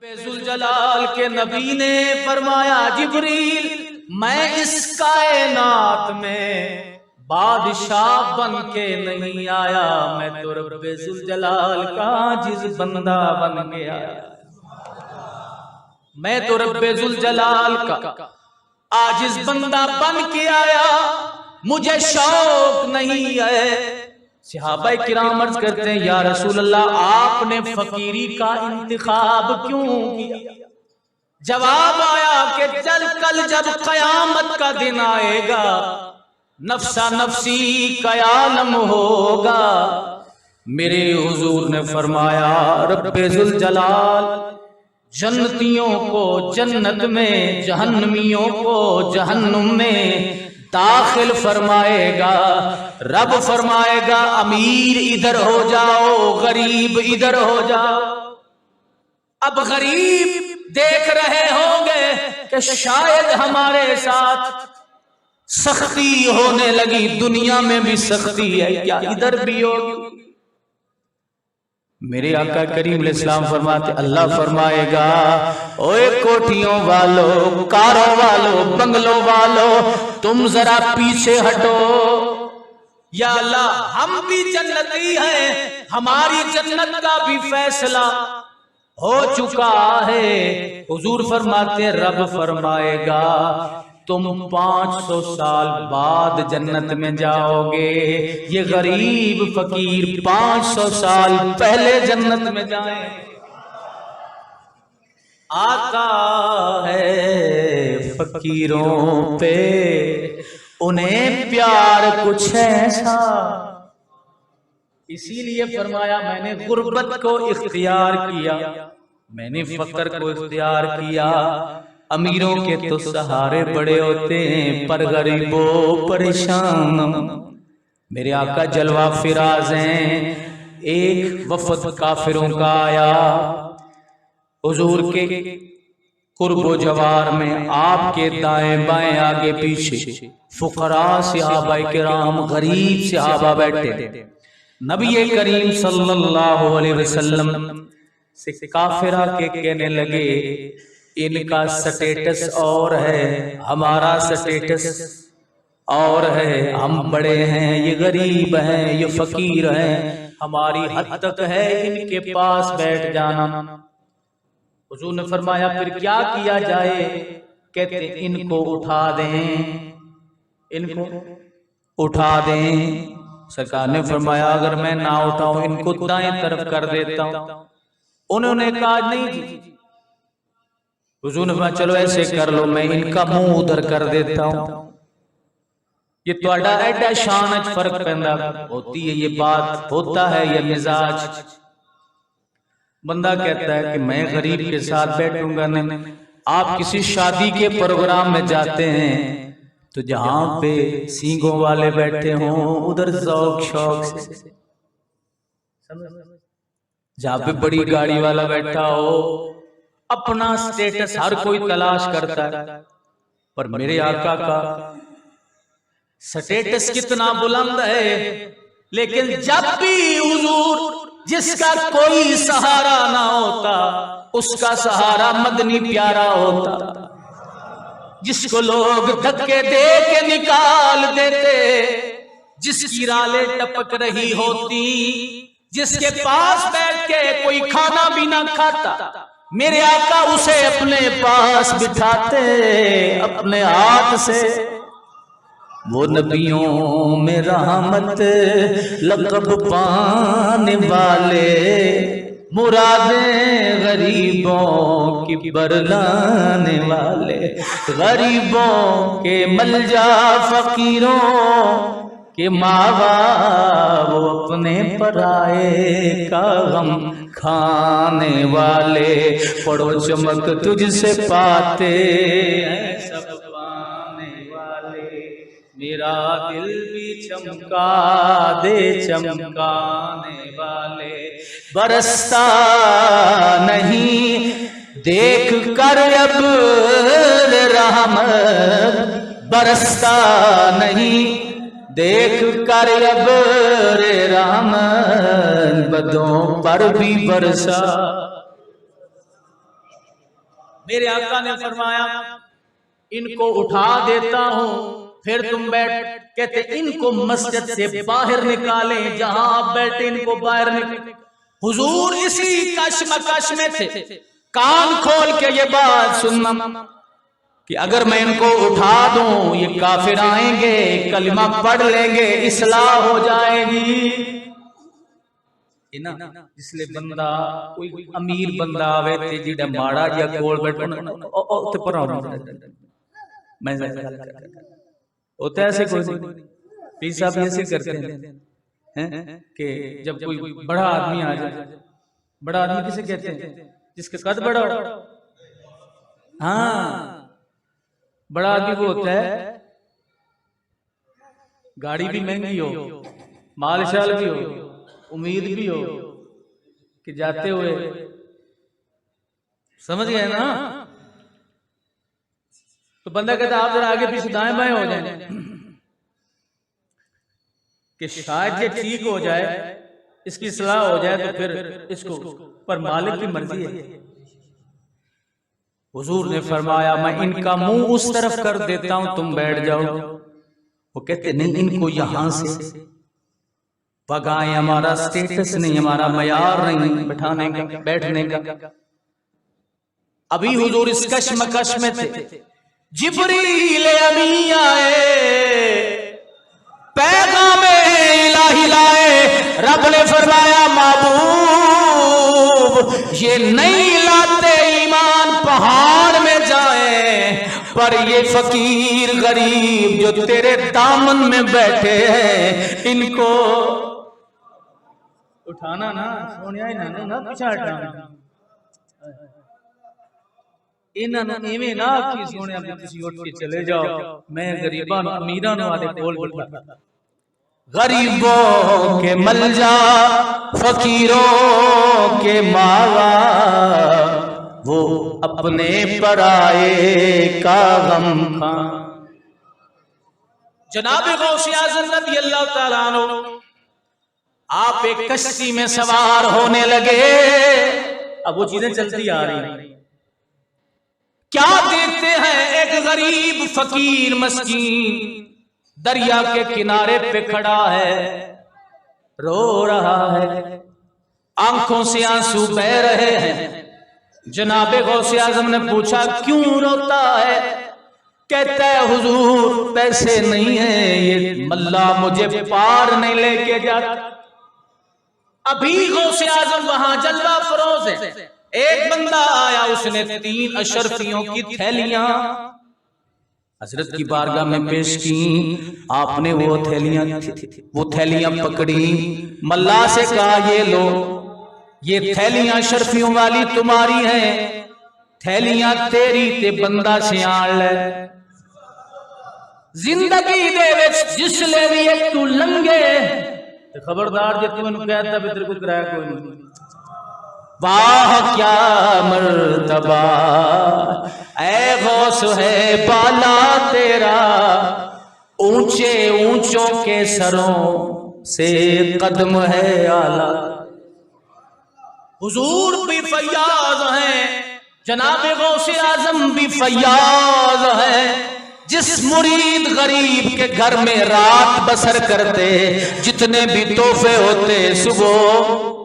जुल जलाल के नबी ने फरमाया, जिब्रील मैं इस कायनात में बादशाह बन के नहीं आया, मैं तो रब्बे जुल जलाल का आजिज बंदा बन के आया। मैं तो रब्बे जुल जलाल का आजिज बंदा बन के आया, मुझे शौक नहीं है। सहाबा किराम अर्ज करते हैं, या रसूल अल्लाह आपने फकीरी का इंतखाब क्यों किया? जवाब आया कि कल जब कयामत का दिन आएगा, नफ्सा नफ्सी का आलम होगा। मेरे हुजूर ने फरमाया, रब्बे जुल जलाल जन्नतियों को जन्नत में, जहन्नमियों को जहन्नुम में दाखिल फरमाएगा। रब फरमाएगा, अमीर इधर हो जाओ, गरीब इधर हो जाओ। अब गरीब देख रहे होंगे कि शायद हमारे साथ सख्ती होने लगी, दुनिया में भी सख्ती है क्या, इधर भी होगी। मेरे आका करीम अलैहिस्सलाम फरमाते, अल्लाह फरमाएगा, ओए कोठियों वालों, कारों वालों, बंगलों वालों, तुम जरा पीछे हटो। या अल्लाह हम भी जन्नती हैं, हमारी जन्नत का भी फैसला हो चुका है। हुजूर फरमाते, रब फरमाएगा, तुम 500 साल बाद जन्नत में जाओगे, ये गरीब फकीर 500 साल पहले जन्नत में जाए। आता है फकीरों पे उन्हें प्यार कुछ ऐसा, इसीलिए फरमाया मैंने गुर्बत को इख्तियार किया, मैंने फकर को इख्तियार किया। अमीरों के तो सहारे बड़े होते हैं, पर गरीबों परेशान। मेरे आका जलवा फिराज हैं। एक वफद काफिरों का आया हुजूर के कुर्बो जवार में, आपके दाएं बाएं आगे पीछे फुकरा सहाबा किराम, गरीब सहाबा बैठे। नबी करीम सल्लल्लाहु अलैहि वसल्लम से काफिरा के कहने लगे, इनका स्टेटस और है, हमारा स्टेटस और है, हम बड़े हैं, ये गरीब हैं, ये फकीर हैं, हमारी हद तक है इनके पास बैठ जाना। हुजूर ने फरमाया, फिर क्या किया जाए? कहते इनको उठा दें, इनको उठा दें। सरकार ने फरमाया, अगर मैं ना उठाऊं, इनको दाएं तरफ कर देता हूं। उन्होंने कहा नहीं जी। हुजूर ने कहा, चलो ऐसे कर लो, मैं इनका मुंह उधर कर देता हूं। ये थोड़ा एडा शान फर्क पैदा होती है, ये बात होता है, ये मिजाज। बंदा कहता है कि मैं गरीब के साथ बैठूंगा नहीं। आप किसी शादी के प्रोग्राम में जाते हैं तो जहां पे सींगों वाले बैठे हों, उधर ज़ौक शौक से, जहां पे बड़ी गाड़ी वाला बैठा हो, अपना स्टेटस हर कोई तलाश करता है। पर मेरे आका का स्टेटस कितना बुलंद है, लेकिन जब भी हुजूर जिसका कोई सहारा ना होता, उसका सहारा मदनी प्यारा होता, जिसको लोग धक्के दे के निकाल देते, जिसकी रालें टपक रही होती, जिसके पास बैठ के कोई खाना भी ना खाता, मेरे आका उसे अपने पास बिठाते अपने हाथ से। वो नबियों में रहमत लक़ब पाने वाले, मुरादें गरीबों की बरलाने वाले, गरीबों के मलजा फकीरों के मावा, वो अपने पराए का गम खाने वाले। पढ़ो चमक तुझसे पाते हैं सब पाने वाले, मेरा दिल भी चमका दे चमकाने वाले। बरसता नहीं देख कर अब रहमत, बरसता नहीं देख कर अब रहमत, बदों पर भी बरसा। मेरे आका ने फरमाया इनको उठा देता हूं, फिर तुम बैठ। कहते इनको मस्जिद से बाहर निकालें, जहां आप बैठे इनको बाहर निकालें। हुजूर इसी कश्मकश में थे, कान खोल के ये बात सुनना कि अगर मैं इनको उठा दूं ये काफिर आएंगे, कलिमा पढ़ लेंगे, इस्लाह हो जाएगी ना। इसलिए बंदा कोई अमीर बंदा आवे ते जिहड़ा माड़ा जिहा कोल बैठो ना ओते पर मैं होता है ऐसे कोई पीर साहब ऐसे करते हैं कि जब कोई बड़ा आदमी आ जाए, बड़ा आदमी किसे कहते हैं? जिसके कद बड़ा हो। हाँ, बड़ा आदमी वो होता है गाड़ी भी महंगी हो, माल शाल भी हो, उम्मीद भी हो कि जाते हुए, समझ गए ना। तो बंदा कहता आप जरा आगे पीछे दाएं बाएं हो जाए कि शायद ये ठीक हो जाए, इसकी सलाह हो जाए, तो फिर इसको, पर मालिक की मर्जी है। हुजूर ने फरमाया मैं इनका मुंह उस तरफ कर देता हूं, तुम बैठ जाओ। वो कहते नहीं, इनको यहां से भगाएं, हमारा स्टेटस नहीं, हमारा मयार नहीं बैठाने का, बैठने का। अभी हुजूर इस कश्मकश में थे, जिब्रील अमीन आए, पैगाम इलाही लाए। रब ने फरमाया महबूब ये नहीं लाते ईमान पहाड़ में जाए, पर ये फकीर गरीब जो तेरे दामन में बैठे हैं इनको उठाना ना, सोनिया ना पीछा हटाना। इन्होंने इवें ना कि सोनिया तुसी उठ के चले जाओ, मैं गरीबां नूं अमीरां नूं आदे कोल बिठा। गरीबों के मलजा फकीरों के मावा, वो अपने पराए का गम खा। जनाब गौसे आज़म रज़ी अल्लाह तआला अन्हु आप एक कश्ती में सवार होने लगे। अब वो चीजें चलती आ रही, क्या देखते हैं एक गरीब फकीर मस्कीन दरिया के किनारे पे खड़ा है, रो रहा है, आंखों से आंसू बह रहे हैं। जनाबे गौसे आज़म ने पूछा क्यों रोता है? कहता है हुजूर पैसे नहीं है, ये मल्ला मुझे पार नहीं लेके जाता। अभी गौसे आज़म वहां जलवा फरोज है, एक बंदा आया, उसने 3 अशरफियों की थैलियां हजरत की बारगाह में पेश की। आपने वो थैलियां पकड़ी, मल्ला से कहा ये लो, ये थैलियां अशरफियों वाली तुम्हारी हैं, थैलियां तेरी ते बंदा सियाण ले। जिंदगी दे विच जिसले भी एक तू लंघे ते खबरदार जे तू इनू कहता भी तेरे को किराया कोई नहीं। वाह क्या मर्तबा ऐ गौस है बाला तेरा, ऊंचे ऊंचों के सरों से कदम है आला। हुजूर भी फयाज हैं, जनाब गौसे आज़म भी फयाज हैं। जिस मुरीद गरीब के घर में रात बसर करते, जितने भी तोहफे होते सुबह,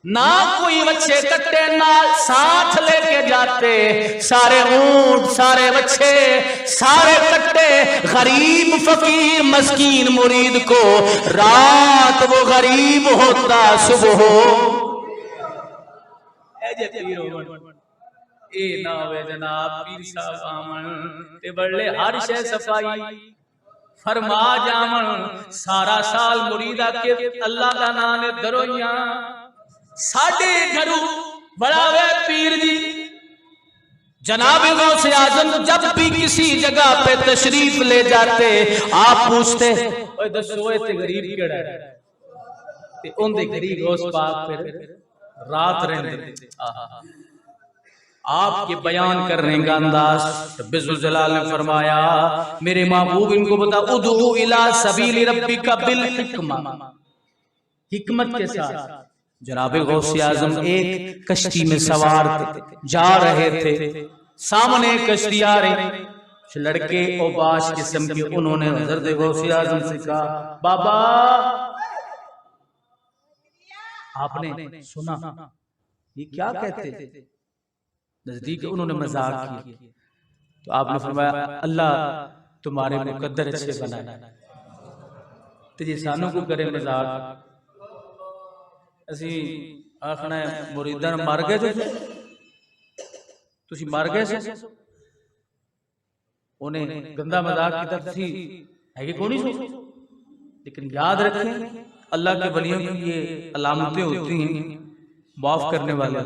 ना कोई बच्चे कट्टे ना साथ लेके जाते, सारे ऊंट सारे बच्चे सारे कट्टे गरीब फकीर मस्कीन मुरीद को, रात वो गरीब होता सुबह ए ना वे जनाब पीर साहब आमन ते बड़े हर शे सफाई फरमा जामन। सारा साल मुरीदा के अल्लाह का नाम ने दरोइया साडे घरू बड़ा वे पीर जी। जनाब गौसे आज़म जब भी किसी जगह पे तशरीफ ले जाते, आप पूछते ओए दसो इत्थे गरीब केड़ा है, ते ओंदे गरीब गौस पाक फिर रात रहंदे। आपके बयान करने का अंदाज, रब्बुल जलाल ने फरमाया मेरे महबूब इनको बता उदू इला सबील रब्बिका बिल हिकमा, हिकमत के साथ जनाब गौसे आजम एक कश्ती में सवार थे, जा रहे थे, सामने कश्ती आ रही। लड़के और बाश किस्म के, उन्होंने हजरत गौसे आजम से कहा, बाबा आपने सुना ये क्या कहते? नजदीक उन्होंने मजाक किया, तो आपने फरमाया अल्लाह तुम्हारे मुकद्दर अच्छे बनाए ते जे सानू को करे मजाक। असी आखना मुरीदां मर गए तुसी मर गए सो, उन्हें गंदा मजाक किया तुसी है कि कोई नहीं। लेकिन याद रखें अल्लाह के वलियों की ये अलामतें होती हैं, माफ करने वाले